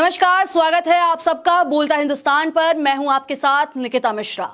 नमस्कार, स्वागत है आप सबका बोलता हिंदुस्तान पर। मैं हूं आपके साथ निकिता मिश्रा।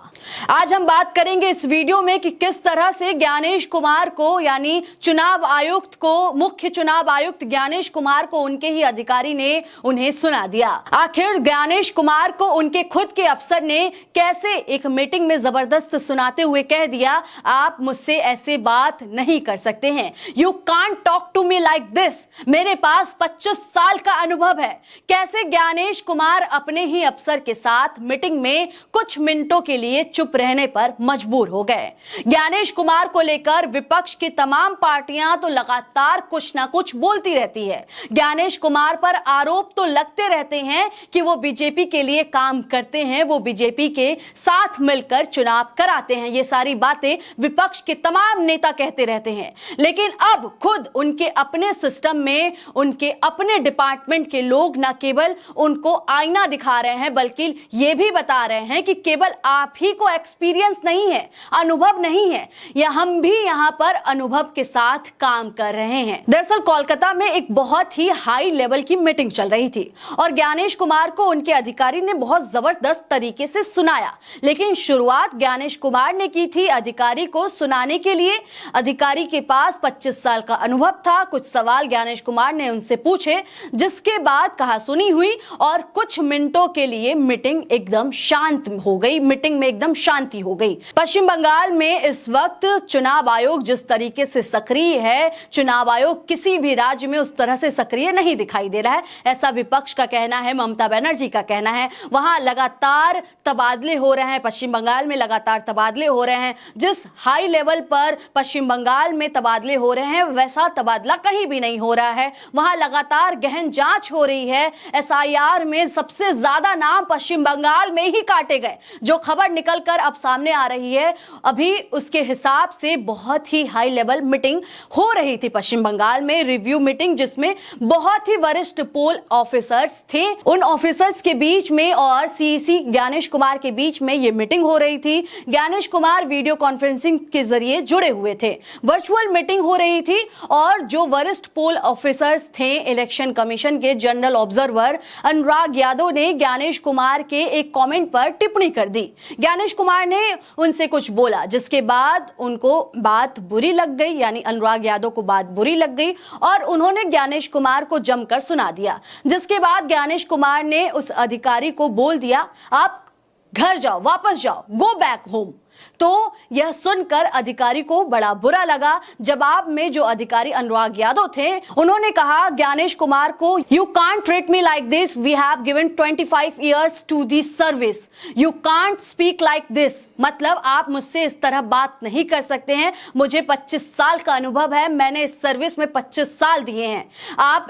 आज हम बात करेंगे इस वीडियो में कि किस तरह से ज्ञानेश कुमार को यानी चुनाव आयुक्त को, मुख्य चुनाव आयुक्त ज्ञानेश कुमार को उनके ही अधिकारी ने उन्हें सुना दिया। आखिर ज्ञानेश कुमार को उनके खुद के अफसर ने कैसे एक मीटिंग में जबरदस्त सुनाते हुए कह दिया, आप मुझसे ऐसे बात नहीं कर सकते हैं, you can't talk to me like this. मेरे पास 25 साल का अनुभव है। कैसे ज्ञानेश कुमार अपने ही अफसर के साथ मीटिंग में कुछ मिनटों के लिए चुप रहने पर मजबूर हो गए। ज्ञानेश कुमार को लेकर विपक्ष की तमाम पार्टियां तो लगातार कुछ ना कुछ बोलती रहती है। ज्ञानेश कुमार पर आरोप तो लगते रहते हैं कि वो बीजेपी के लिए काम करते हैं, वो बीजेपी के साथ मिलकर चुनाव कराते हैं। ये सारी बातें विपक्ष के तमाम नेता कहते रहते हैं, लेकिन अब खुद उनके अपने सिस्टम में उनके अपने डिपार्टमेंट के लोग न केवल उनको आईना दिखा रहे हैं, बल्कि ये भी बता रहे हैं कि केवल आप ही को एक्सपीरियंस नहीं है, अनुभव नहीं है, या हम भी यहां पर अनुभव के साथ काम कर रहे हैं। दरअसल कोलकाता में एक बहुत ही हाई लेवल की मीटिंग चल रही थी और ज्ञानेश कुमार को उनके अधिकारी ने बहुत जबरदस्त तरीके से सुनाया। लेकिन शुरुआत ज्ञानेश कुमार ने की थी अधिकारी को सुनाने के लिए। अधिकारी के पास 25 साल का अनुभव था। कुछ सवाल ज्ञानेश कुमार ने उनसे पूछे, जिसके बाद कहा सुनी हुई और कुछ मिनटों के लिए मीटिंग एकदम शांत हो गई। मीटिंग में एकदम शांति हो गई। पश्चिम बंगाल में इस वक्त चुनाव आयोग जिस तरीके से सक्रिय है, चुनाव आयोग किसी भी राज्य में उस तरह से सक्रिय नहीं दिखाई दे रहा है, ऐसा विपक्ष का कहना है, ममता बनर्जी का कहना है। वहां लगातार तबादले हो रहे हैं, पश्चिम बंगाल में लगातार तबादले हो रहे हैं। जिस हाई लेवल पर पश्चिम बंगाल में तबादले हो रहे हैं, वैसा तबादला कहीं भी नहीं हो रहा है। वहां लगातार गहन जांच हो रही है। एसआईआर में सबसे ज्यादा नाम पश्चिम बंगाल में ही काटे गए। जो खबर निकलकर अब सामने आ रही है, अभी उसके हिसाब से बहुत ही हाई लेवल मीटिंग हो रही थी पश्चिम बंगाल में, रिव्यू मीटिंग, जिसमें बहुत ही वरिष्ठ पोल ऑफिसर्स थे। उन ऑफिसर्स के बीच में और सीईसी ज्ञानेश कुमार के बीच में यह मीटिंग हो रही थी। ज्ञानेश कुमार वीडियो कॉन्फ्रेंसिंग के जरिए जुड़े हुए थे। वर्चुअल मीटिंग हो रही थी और जो वरिष्ठ पोल ऑफिसर्स थे, इलेक्शन कमीशन के जनरल ऑब्जर्वर अनुराग यादव ने ज्ञानेश कुमार के एक कमेंट पर टिप्पणी कर दी। ज्ञानेश कुमार ने उनसे कुछ बोला, जिसके बाद उनको बात बुरी लग गई, यानी अनुराग यादव को बात बुरी लग गई और उन्होंने ज्ञानेश कुमार को जमकर सुना दिया। जिसके बाद ज्ञानेश कुमार ने उस अधिकारी को बोल दिया, आप घर जाओ, वापस जाओ, गो बैक होम। तो यह सुनकर अधिकारी को बड़ा बुरा लगा। जवाब में जो अधिकारी अनुराग यादव थे, उन्होंने कहा ज्ञानेश कुमार को, you can't treat me like this, we have given 25 years to this service, you can't speak like this. मतलब आप मुझसे इस तरह बात नहीं कर सकते हैं, मुझे 25 साल का अनुभव है, मैंने इस सर्विस में 25 साल दिए हैं, आप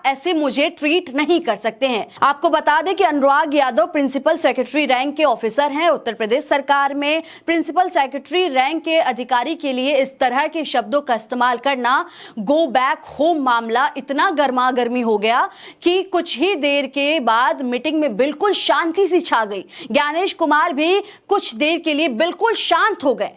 ऐसे मुझे ट्रीट नहीं कर सकते हैं। आपको बता दें कि Anurag Yadav principal secretary rank के ऑफिसर हैं उत्तर प्रदेश सरकार में। प्रिंसिपल सेक्रेटरी रैंक के अधिकारी के लिए इस तरह के शब्दों का इस्तेमाल करना, गो बैक होम मामला इतना गर्मा गर्मी हो गया कि कुछ ही देर के बाद मीटिंग में बिल्कुल शांति सी छा गई। ज्ञानेश कुमार भी कुछ देर के लिए बिल्कुल शांत हो गए।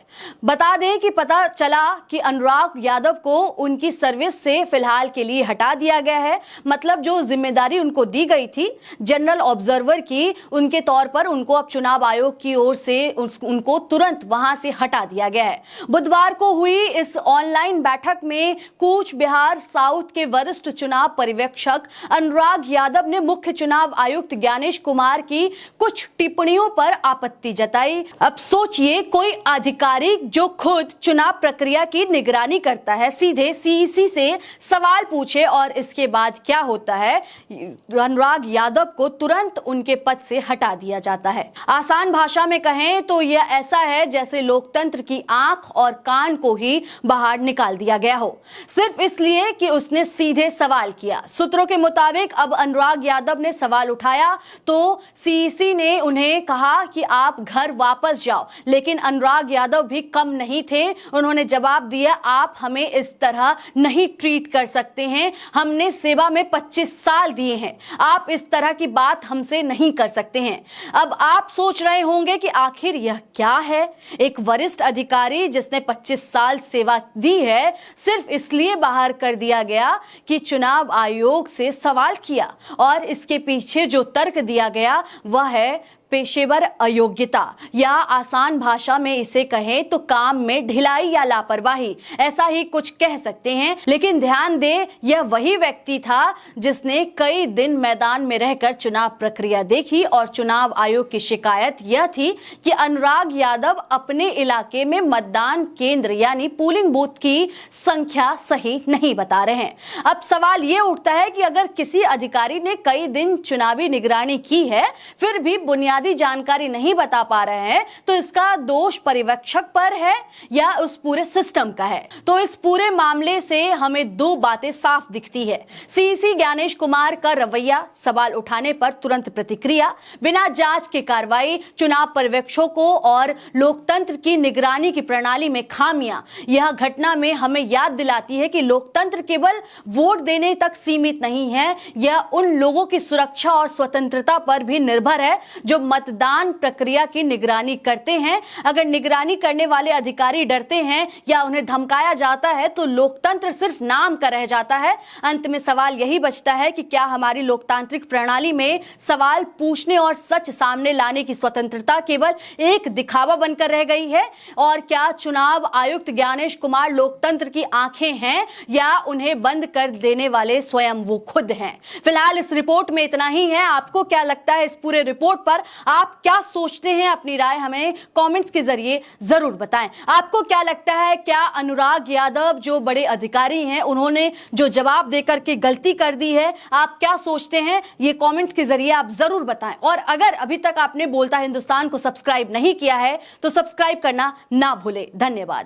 बता दें कि पता चला कि अनुराग यादव को उनकी सर्विस से फिलहाल के लिए हटा दिया गया है। मतलब जो जिम्मेदारी उनको दी गई थी जनरल ऑब्जर्वर की, उनके तौर पर उनको अब चुनाव आयोग की ओर से उनको तुरंत वहां से हटा दिया गया है। बुधवार को हुई इस ऑनलाइन बैठक में कूच बिहार साउथ के वरिष्ठ चुनाव पर्यवेक्षक अनुराग यादव ने मुख्य चुनाव आयुक्त ज्ञानेश कुमार की कुछ टिप्पणियों पर आपत्ति जताई। अब सोचिए, कोई अधिकारी जो खुद चुनाव प्रक्रिया की निगरानी करता है, सीधे सीईसी से सवाल पूछे और इसके बाद क्या होता है, अनुराग यादव को तुरंत उनके पद से हटा दिया जाता है। आसान भाषा में कहें तो यह ऐसा है जैसे लोकतंत्र की आंख और कान को ही बाहर निकाल दिया गया हो, सिर्फ इसलिए कि उसने सीधे सवाल किया। सूत्रों के मुताबिक अब अनुराग यादव ने सवाल उठाया तो सीईसी ने उन्हें कहा कि आप घर वापस जाओ, लेकिन अनुराग यादव भी कम नहीं थे। उन्होंने जवाब दिया, आप हमें इस तरह नहीं ट्रीट कर सकते हैं, हमने सेवा में 25 साल दिए हैं, आप इस तरह की बात हमसे नहीं कर सकते हैं। अब आप सोच रहे होंगे कि आखिर आखिर यह क्या है? एक वरिष्ठ अधिकारी जिसने 25 साल सेवा दी है, सिर्फ इसलिए बाहर कर दिया गया कि चुनाव आयोग से सवाल किया, और इसके पीछे जो तर्क दिया गया वह है पेशेवर अयोग्यता, या आसान भाषा में इसे कहें तो काम में ढिलाई या लापरवाही, ऐसा ही कुछ कह सकते हैं। लेकिन ध्यान दें, यह वही व्यक्ति था जिसने कई दिन मैदान में रहकर चुनाव प्रक्रिया देखी, और चुनाव आयोग की शिकायत यह थी कि अनुराग यादव अपने इलाके में मतदान केंद्र यानी पोलिंग बूथ की संख्या सही नहीं बता रहे हैं। अब सवाल यह उठता है कि अगर किसी अधिकारी ने कई दिन चुनावी निगरानी की है, फिर भी बुनियादी जानकारी नहीं बता पा रहे हैं, तो इसका दोष पर्यवेक्षक पर है या उस पूरे सिस्टम का है? तो इस पूरे मामले से हमें दो बातें साफ दिखती है। सीसी ज्ञानेश कुमार का रवैया, सवाल उठाने पर तुरंत प्रतिक्रिया, बिना जांच के कार्रवाई, चुनाव पर्यवेक्षकों और लोकतंत्र की निगरानी की प्रणाली में खामियां। यह घटना में हमें याद दिलाती है कि लोकतंत्र केवल वोट देने तक सीमित नहीं है, यह उन लोगों की सुरक्षा और स्वतंत्रता पर भी निर्भर है जो मतदान प्रक्रिया की निगरानी करते हैं। अगर निगरानी करने वाले अधिकारी डरते हैं या उन्हें धमकाया जाता है तो लोकतंत्र सिर्फ नाम का रह जाता है। अंत में सवाल यही बचता है कि क्या हमारी लोकतांत्रिक प्रणाली में सवाल पूछने और सच सामने लाने की स्वतंत्रता केवल एक दिखावा बनकर रह गई है? और क्या चुनाव आयुक्त ज्ञानेश कुमार लोकतंत्र की आंखें हैं या उन्हें बंद कर देने वाले स्वयं वो खुद हैं? फिलहाल इस रिपोर्ट में इतना ही है। आपको क्या लगता है इस पूरे रिपोर्ट पर? आप क्या सोचते हैं? अपनी राय हमें कमेंट्स के जरिए जरूर बताएं। आपको क्या लगता है, क्या अनुराग यादव जो बड़े अधिकारी हैं उन्होंने जो जवाब देकर के गलती कर दी है? आप क्या सोचते हैं? ये कमेंट्स के जरिए आप जरूर बताएं। और अगर अभी तक आपने बोलता हिंदुस्तान को सब्सक्राइब नहीं किया है तो सब्सक्राइब करना ना भूलें। धन्यवाद।